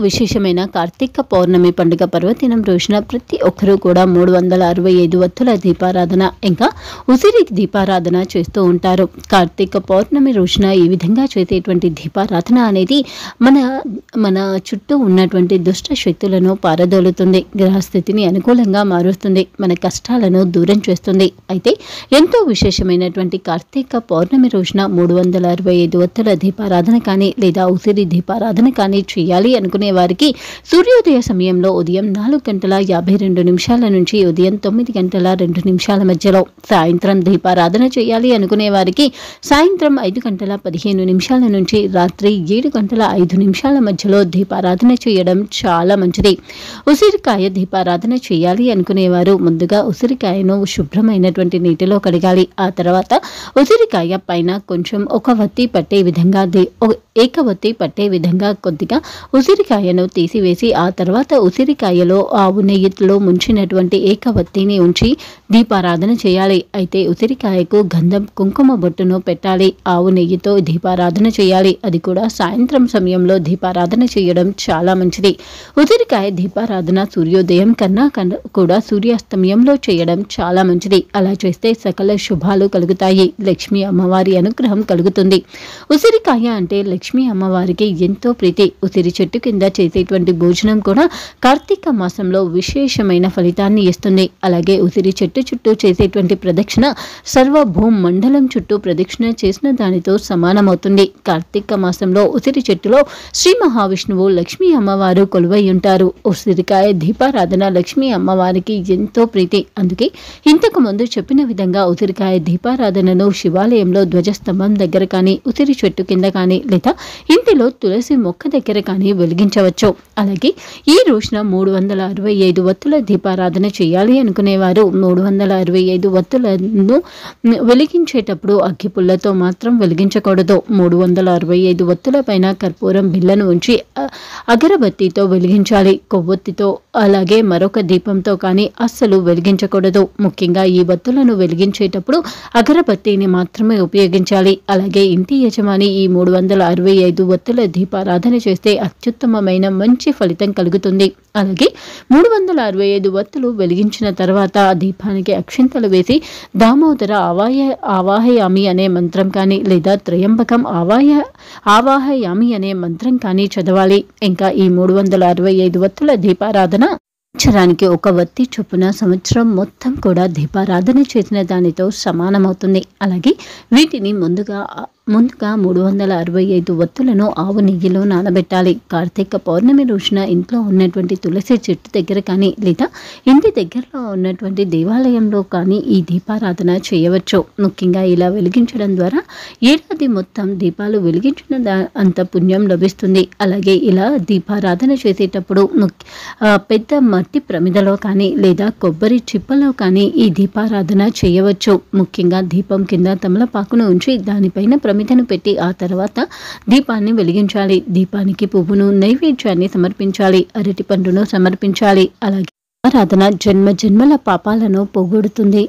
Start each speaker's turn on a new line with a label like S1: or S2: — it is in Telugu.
S1: విశేషమైన కార్తీక పౌర్ణమి పండుగ పర్వదినం రోజున ప్రతి ఒక్కరూ కూడా 365 వత్తుల దీపారాధన ఇంకా ఉసిరి దీపారాధన చేస్తూ ఉంటారు. కార్తీక పౌర్ణమి రోజున ఈ విధంగా చేసేటువంటి దీపారాధన అనేది మన చుట్టూ ఉన్నటువంటి దుష్ట శక్తులను పారదోలుతుంది, గ్రహస్థితిని అనుకూలంగా మారుస్తుంది, మన కష్టాలను దూరం చేస్తుంది. అయితే ఎంతో విశేషమైనటువంటి కార్తీక పౌర్ణమి రోజున 365 వత్తుల దీపారాధన కానీ లేదా ఉసిరి దీపారాధన కానీ చేయాలి అనుకునే వారికి సూర్యోదయ సమయంలో ఉదయం 4:52 నుంచి ఉదయం 9:02 మధ్యలో, సాయంత్రం దీపారాధన చేయాలి అనుకునే వారికి సాయంత్రం 5:15 నుంచి రాత్రి 7:05 మధ్యలో దీపారాధన చేయడం చాలా మంచిది. ఉసిరికాయ దీపారాధన చేయాలి అనుకునేవారు ముందుగా ఉసిరికాయను శుభ్రమైనటువంటి నీటిలో కడగాలి. ఆ తర్వాత ఉసిరికాయ పైన కొంచెం ఒక వత్తి పట్టే విధంగా ఏకవత్తి పట్టే విధంగా కొద్దిగా ఉసిరికాయను తీసివేసి ఆ తర్వాత ఉసిరికాయలో ఆవు నెయ్యిలో ముంచినటువంటి ఏకవత్తిని ఉంచి దీపారాధన చేయాలి. అయితే ఉసిరికాయకు గంధం కుంకుమ బొట్టును పెట్టాలి. ఆవు నెయ్యితో దీపారాధన చేయాలి. అది కూడా సాయంత్రం సమయంలో దీపారాధన చేయడం చాలా మంచిది. ఉసిరికాయ దీపారాధన సూర్యోదయం కన్నా కూడా సూర్యాస్తమయంలో చేయడం చాలా మంచిది. అలా చేస్తే సకల శుభాలు కలుగుతాయి, లక్ష్మీ అమ్మవారి అనుగ్రహం కలుగుతుంది. ఉసిరికాయ అంటే లక్ష్మీ అమ్మవారికి ఎంతో ప్రీతి. ఉసిరి చెట్టు కింద చేసేటువంటి భోజనం కూడా కార్తీక మాసంలో విశేషమైన ఫలితాన్ని ఇస్తుంది. అలాగే ఉసిరి చెట్టు చుట్టూ చేసేటువంటి ప్రదక్షిణ సర్వభూమ్ మండలం చుట్టూ ప్రదక్షిణ చేసిన దానితో సమానమవుతుంది. కార్తీక మాసంలో ఉసిరి చెట్టులో శ్రీ మహావిష్ణువు లక్ష్మీ అమ్మవారు కొలువై ఉంటారు. ఉసిరికాయ దీపారాధన లక్ష్మీ అమ్మవారికి ఎంతో ప్రీతి. అందుకే ఇంతకు ముందు చెప్పిన విధంగా ఉసిరికాయ దీపారాధనను శివాలయంలో ధ్వజస్తంభం దగ్గర కానీ, ఉసిరి చెట్టు కింద కానీ లేదా ఇంటిలో తులసి మొక్క దగ్గర కానీ వెలిగించవచ్చు. అలాగే ఈ రోజున 365 వత్తుల దీపారాధన చేయాలి అనుకునేవారు 365 వత్తులను వెలిగించేటప్పుడు అగ్గిపుల్లతో మాత్రం వెలిగించకూడదు. 365 వత్తుల పైన కర్పూరం బిళ్ళను ఉంచి అగరబత్తితో వెలిగించాలి. కొవ్వొత్తితో అలాగే మరొక దీపంతో కానీ అస్సలు వెలిగించకూడదు. ముఖ్యంగా ఈ వత్తులను వెలిగించేటప్పుడు అగరబత్తిని మాత్రమే ఉపయోగించాలి. అలాగే ఇంటి యజమాని ఈ 365 వత్తుల దీపారాధన చేస్తే అత్యుత్తమమైన మంచి ఫలితం కలుగుతుంది. అలాగే 365 వత్తులు వెలిగించిన తర్వాత దీపానికి అక్షింతలు వేసి దామోదర ఆవాహయామి అనే మంత్రం కానీ లేదా త్రయంబకం ఆవాహయామి అనే మంత్రం కానీ చదవాలి. ఇంకా ఈ 365 వత్తుల దీపారాధన సంవత్సరానికి ఒక వత్తి చొప్పున సంవత్సరం మొత్తం కూడా దీపారాధన చేసిన దానితో సమానమవుతుంది. అలాగే వీటిని ముందుగా 365 వత్తులను ఆవు నెయ్యిలో నానబెట్టాలి. కార్తీక పౌర్ణమి రోజున ఇంట్లో ఉన్నటువంటి తులసి చెట్టు దగ్గర కానీ లేదా ఇంటి దగ్గరలో ఉన్నటువంటి దేవాలయంలో కానీ ఈ దీపారాధన చేయవచ్చు. ముఖ్యంగా ఇలా వెలిగించడం ద్వారా ఏడాది మొత్తం దీపాలు వెలిగించిన అంత పుణ్యం లభిస్తుంది. అలాగే ఇలా దీపారాధన చేసేటప్పుడు పెద్ద మట్టి ప్రమిదలో కానీ లేదా కొబ్బరి చిప్పలో కానీ ఈ దీపారాధన చేయవచ్చు. ముఖ్యంగా దీపం కింద తమలపాకును ఉంచి దానిపైన ప్రమిదను పెట్టి ఆ తర్వాత దీపాన్ని వెలిగించాలి. దీపానికి పువ్వును నైవేద్యాన్ని సమర్పించాలి, అరటి పండును సమర్పించాలి. అలాగే ఆరాధన జన్మ జన్మల పాపాలను పోగొడుతుంది.